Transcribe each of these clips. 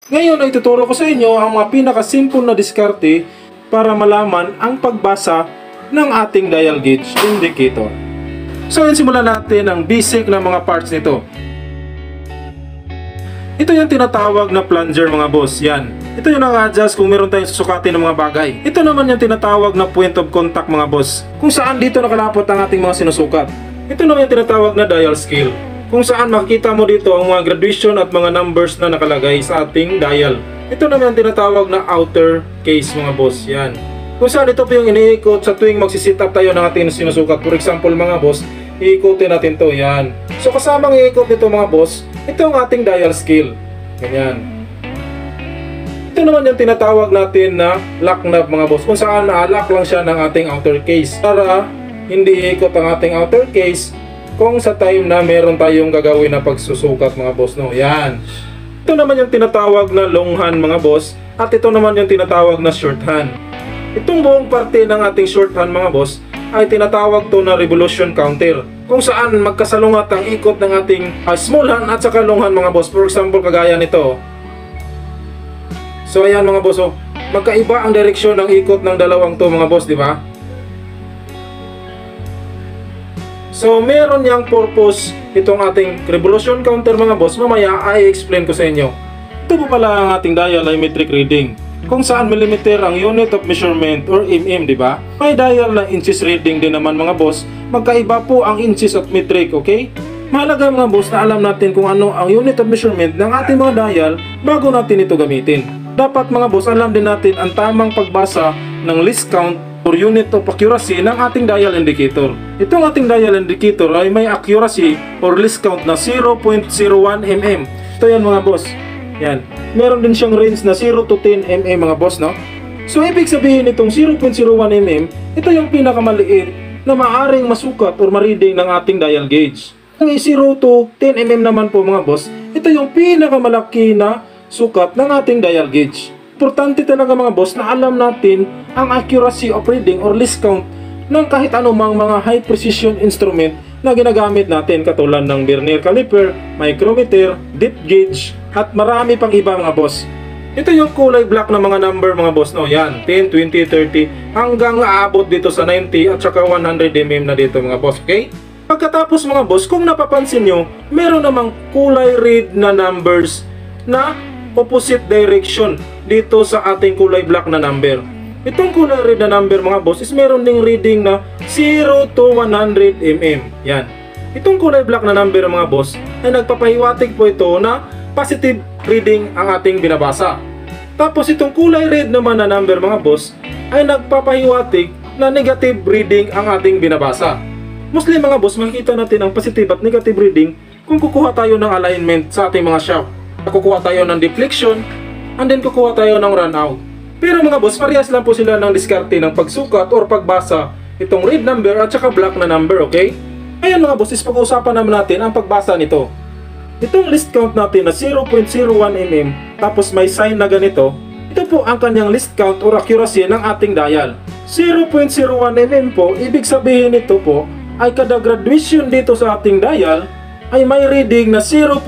Ngayon ay tuturo ko sa inyo ang mga pinakasimple na diskarte para malaman ang pagbasa ng ating dial gauge indicator. So yan, simulan natin ang basic na mga parts nito. Ito yung tinatawag na plunger mga boss, yan. Ito yung naka-adjust kung meron tayong susukatin ng mga bagay. Ito naman yung tinatawag na point of contact mga boss, kung saan dito nakalapot ang ating mga sinusukat. Ito naman yung tinatawag na dial scale, kung saan makikita mo dito ang mga graduation at mga numbers na nakalagay sa ating dial. Ito naman yung tinatawag na outer case mga boss, yan. Kung saan ito po yung iniikot sa tuwing magsisit up tayo ng ating sinusukat. For example mga boss, iikutin natin to, yan. So kasamang iikot nito mga boss, ito ang ating dial scale. Ganyan. Ito naman yung tinatawag natin na lock knob mga boss, kung saan na-lock lang siya ng ating outer case para hindi iikot ang ating outer case kung sa time na meron tayong gagawin na pagsusukat mga boss, no? Yan. Ito naman yung tinatawag na long hand mga boss, at ito naman yung tinatawag na short hand. Itong buong parte ng ating short hand mga boss ay tinatawag to na revolution counter, kung saan magkasalungat ang ikot ng ating small hand at saka long hand mga boss. For example, kagaya nito. So ayan mga boss, magkaiba ang direksyon ng ikot ng dalawang to mga boss, di ba? So meron yang purpose itong ating revolution counter mga boss, mamaya ay explain ko sa inyo. Ito po pala ang ating dial ay metric reading, kung saan millimeter ang unit of measurement or mm, di ba? May dial na inches reading din naman mga boss. Magkaiba po ang inches at metric, okay? Mahalaga mga boss na alam natin kung ano ang unit of measurement ng ating mga dial bago natin ito gamitin. Dapat mga boss, alam din natin ang tamang pagbasa ng least count or unit of accuracy ng ating dial indicator. Itong ating dial indicator ay may accuracy or least count na 0.01 mm. Ito yan mga boss. Yan. Meron din siyang range na 0 to 10 mm mga boss, no? So ibig sabihin itong 0.01 mm, ito yung pinakamaliit na maaring masukat or ma-reading ng ating dial gauge. Ang 0 to 10 mm naman po mga boss, ito yung pinakamalaki na sukat ng ating dial gauge. Importante talaga mga boss na alam natin ang accuracy of reading or least count ng kahit anumang mga high precision instrument na ginagamit natin, katulad ng vernier caliper, micrometer, depth gauge, at marami pang iba mga boss. Ito yung kulay black na mga number mga boss, no? Yan, 10, 20, 30, hanggang aabot dito sa 90 at saka 100 mm na dito mga boss, okay? Pagkatapos mga boss, kung napapansin nyo, meron namang kulay red na numbers na opposite direction dito sa ating kulay black na number. Itong kulay red na number mga boss is meron ding reading na 0 to 100 mm. Yan. Itong kulay black na number mga boss ay nagpapahiwatig po ito na positive reading ang ating binabasa. Tapos itong kulay red naman na number mga boss ay nagpapahiwatig na negative reading ang ating binabasa. Mostly mga boss, makikita natin ang positive at negative reading kung kukuha tayo ng alignment sa ating mga shaft. Kukuha tayo ng deflection, and then kukuha tayo ng run out. Pero mga boss, parehas lang po sila ng diskarte ng pagsukat or pagbasa itong red number at saka black na number, okay? Ngayon mga boss, pag-uusapan naman natin ang pagbasa nito. Itong list count natin na 0.01 mm, tapos may sign na ganito, ito po ang kanyang list count or accuracy ng ating dial. 0.01 mm po, ibig sabihin nito po ay kada graduation dito sa ating dial ay may reading na 0.01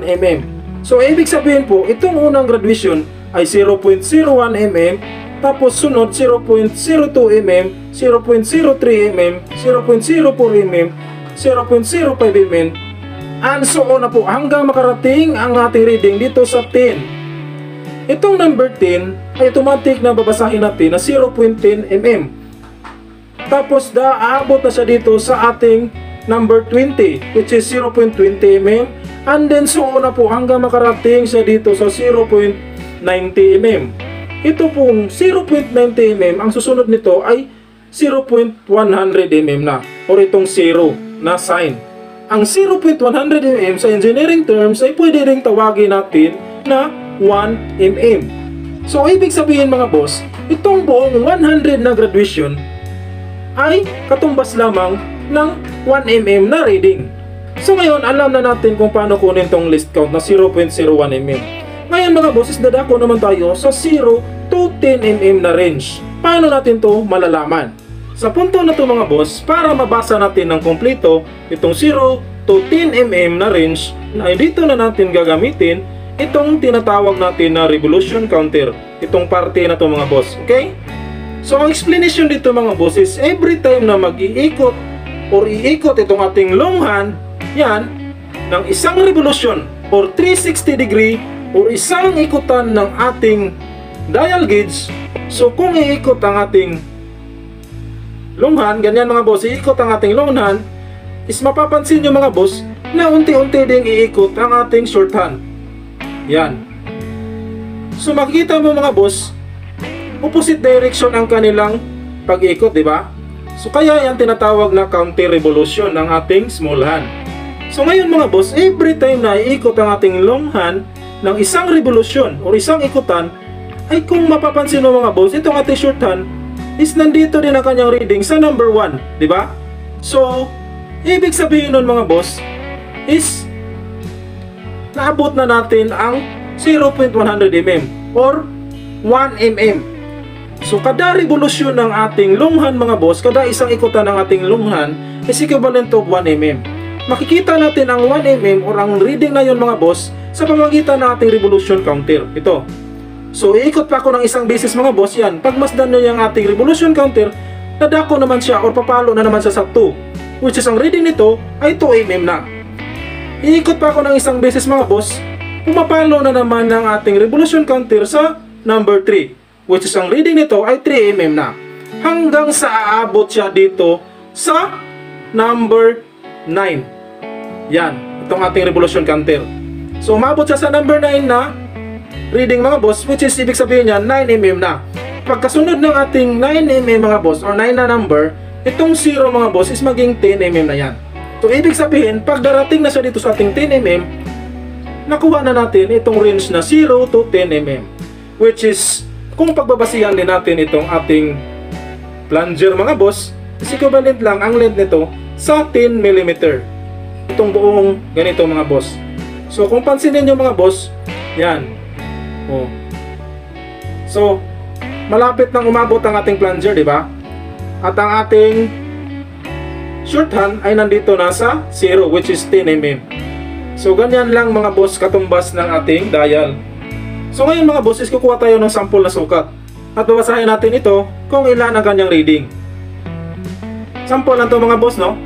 mm. So ibig sabihin po, itong unang graduation ay 0.01 mm, tapos sunod 0.02 mm, 0.03 mm, 0.04 mm, 0.05 mm, and so on na po hanggang makarating ang ating reading dito sa 10. Itong number 10 ay automatic na babasahin natin na 0.10 mm. Tapos aabot na siya dito sa ating number 20, which is 0.20 mm. And then so on na po hanggang makarating siya dito sa 0.90 mm. Ito pong 0.90 mm, ang susunod nito ay 0.100 mm na, or itong 0 na sign. Ang 0.100 mm sa engineering terms ay pwede ring tawagin natin na 1 mm. So ibig sabihin mga boss, itong buong 100 na graduation ay katumbas lamang ng 1 mm na reading. So ngayon, alam na natin kung paano kunin tong list count na 0.01 mm. Ngayon mga bosses, dadako naman tayo sa 0 to 10 mm na range. Paano natin to malalaman? Sa punto na to mga boss, para mabasa natin ng kompleto itong 0 to 10 mm na range na dito na natin gagamitin itong tinatawag natin na revolution counter. Itong parte na to mga boss. Okay? So ang explanation dito mga boss is every time na mag-iikot or iikot itong ating long hand, yan, ng isang revolution or 360 degree or isang ikutan ng ating dial gauge. So kung iikot ang ating long hand, ganyan mga boss, iikot ang ating long hand, is mapapansin nyo mga boss na unti-unti ding iikot ang ating short hand. Yan. So makikita mo mga boss, opposite direction ang kanilang pag-ikot, di ba? So kaya yan tinatawag na counter revolution ng ating small hand. So ngayon mga boss, every time na iikot ang ating long hand ng isang revolution o isang ikutan, ay kung mapapansin mo mga boss, itong ating short hand is nandito din ang kanyang reading sa number 1, di ba? So, ibig sabihin nun mga boss is naabot na natin ang 0.100 mm or 1 mm. So kada revolusyon ng ating long hand mga boss, kada isang ikutan ng ating long hand is equivalent of 1 mm. Makikita natin ang 1 mm or ang reading na yun mga boss sa pamamagitan ng ating revolution counter. Ito. So iikot pa ako ng isang beses mga boss, yan. Pagmasdan nyo yung ating revolution counter, nadako naman siya or papalo na naman siya sa 2, which is ang reading nito ay 2 mm na. Iikot pa ako ng isang beses mga boss, pumapalo na naman ng ating revolution counter sa number 3, which is ang reading nito ay 3 mm na. Hanggang sa aabot siya dito sa number 9. Yan, itong ating revolution counter. So umabot siya sa number 9 na reading mga boss, which is ibig sabihin niya 9 mm na. Pagkasunod ng ating 9 mm mga boss or 9 na number, itong 0 mga boss is maging 10 mm na yan. So ibig sabihin, pag darating na siya dito sa ating 10 mm, nakuha na natin itong range na 0 to 10 mm, which is kung pagbabasihan din natin itong ating plunger mga boss, is equivalent lang ang length nito sa 10 mm. Itong buong ganito mga boss. So kung pansinin nyo mga boss, yan. Oh. So malapit nang umabot ang ating plunger, di ba? At ang ating short hand ay nandito na sa 0, which is 10 mm. So ganyan lang mga boss katumbas ng ating dial. So ngayon mga boss, is kukuha tayo ng sample na sukat at babasahin natin ito kung ilan ang kanyang reading. Sample lang to mga boss, no?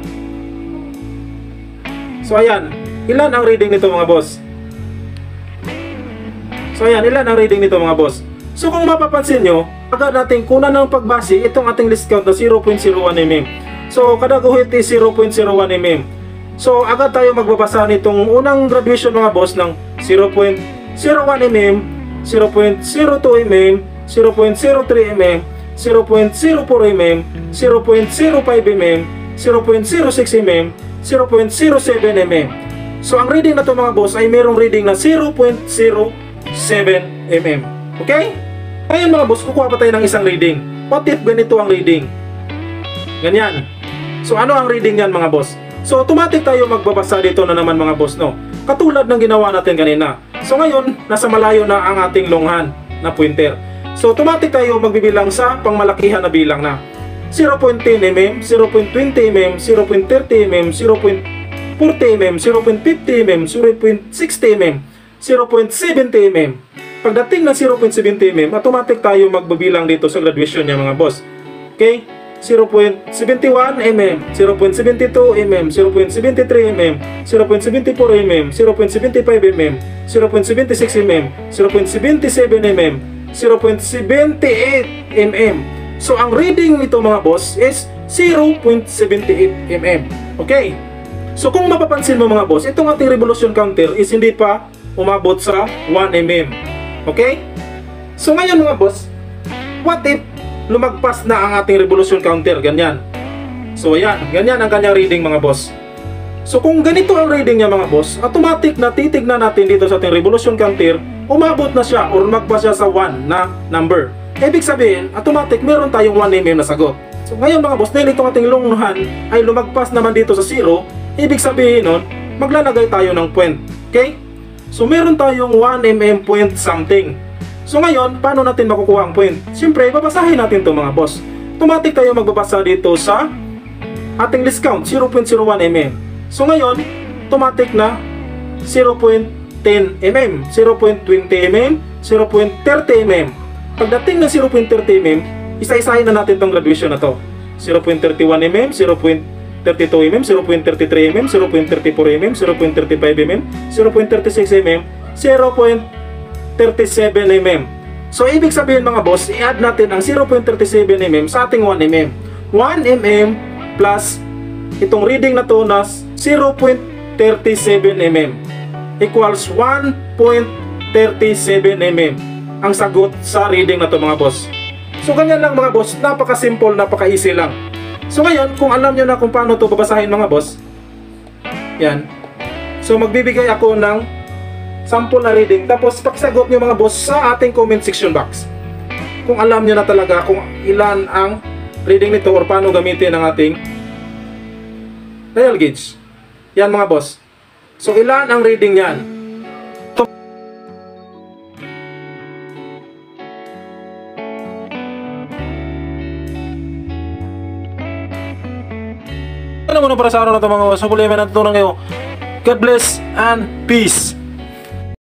So ayan, ilan ang reading nito mga boss? So ayan, ilan ang reading nito mga boss? So kung mapapansin nyo, agad natin kunan ng pagbase itong ating list count na 0.01 mm. So kada guhit is 0.01 mm. So agad tayo magbabasa nitong unang graduation mga boss ng 0.01 mm, 0.02 mm, 0.03 mm, 0.04 mm, 0.05 mm, 0.06 mm, 0.07 mm. So ang reading na to mga boss ay mayroong reading na 0.07 mm. Okay? Ngayon mga boss, kukuha pa tayo ng isang reading. What if ganito ang reading? Ganyan. So ano ang reading yan mga boss? So automatic tayo magbabasa dito na naman mga boss, no? Katulad ng ginawa natin kanina. So ngayon, nasa malayo na ang ating long hand na pointer. So automatic tayo magbibilang sa pangmalakihan na bilang na 0.10 mm, 0.20 mm, 0.30 mm, 0.40 mm, 0.50 mm, 0.60 mm, 0.70 mm. Pagdating ng 0.70 mm, automatic tayo magbibilang dito sa graduation niya mga boss. Okay? 0.71 mm, 0.72 mm, 0.73 mm, 0.74 mm, 0.75 mm, 0.76 mm, 0.77 mm, 0.78 mm. So ang reading nito mga boss is 0.78 mm. Okay? So kung mapapansin mo mga boss, itong ating revolution counter is hindi pa umabot sa 1 mm. Okay? So ngayon mga boss, what if lumagpas na ang ating revolution counter? Ganyan. So ayan, ganyan ang kanyang reading mga boss. So kung ganito ang reading niya mga boss, automatic na titignan natin dito sa ating revolution counter, umabot na siya or lumagpas siya sa 1 na number. Ibig sabihin, automatic meron tayong 1 mm na sagot. So ngayon mga boss, dahil itong ating long hand ay lumagpas naman dito sa 0, ibig sabihin nun, maglalagay tayo ng point. Okay? So meron tayong 1 mm point something. So ngayon, paano natin makukuha ang point? Siyempre, babasahin natin ito mga boss. Automatic tayo magbabasa dito sa ating list count, 0.01 mm. So ngayon, automatic na 0.01 mm, 0.20 mm, 0.30 mm. Pagdating ng 0.30 mm, isa-isahin na natin tong graduation na to. 0.31 mm, 0.32 mm, 0.33 mm, 0.34 mm, 0.35 mm, 0.36 mm, 0.37 mm. So, ibig sabihin mga boss, i-add natin ang 0.37 mm sa ating 1 mm. 1 mm plus itong reading na to na 0.37 mm equals 1.37 mm ang sagot sa reading na to mga boss. So, ganyan lang mga boss, napaka-simple, napaka-easy lang. So, ngayon, kung alam nyo na kung paano to babasahin mga boss, yan. So, magbibigay ako ng sample na reading, tapos pakisagot nyo mga boss sa ating comment section box kung alam nyo na talaga kung ilan ang reading nito or paano gamitin ang ating dial gauge. Yan mga boss. So ilan ang reading yan? Ano muna para sa araw na ito mga boss. Hopefully may natutunan kayo. God bless and peace.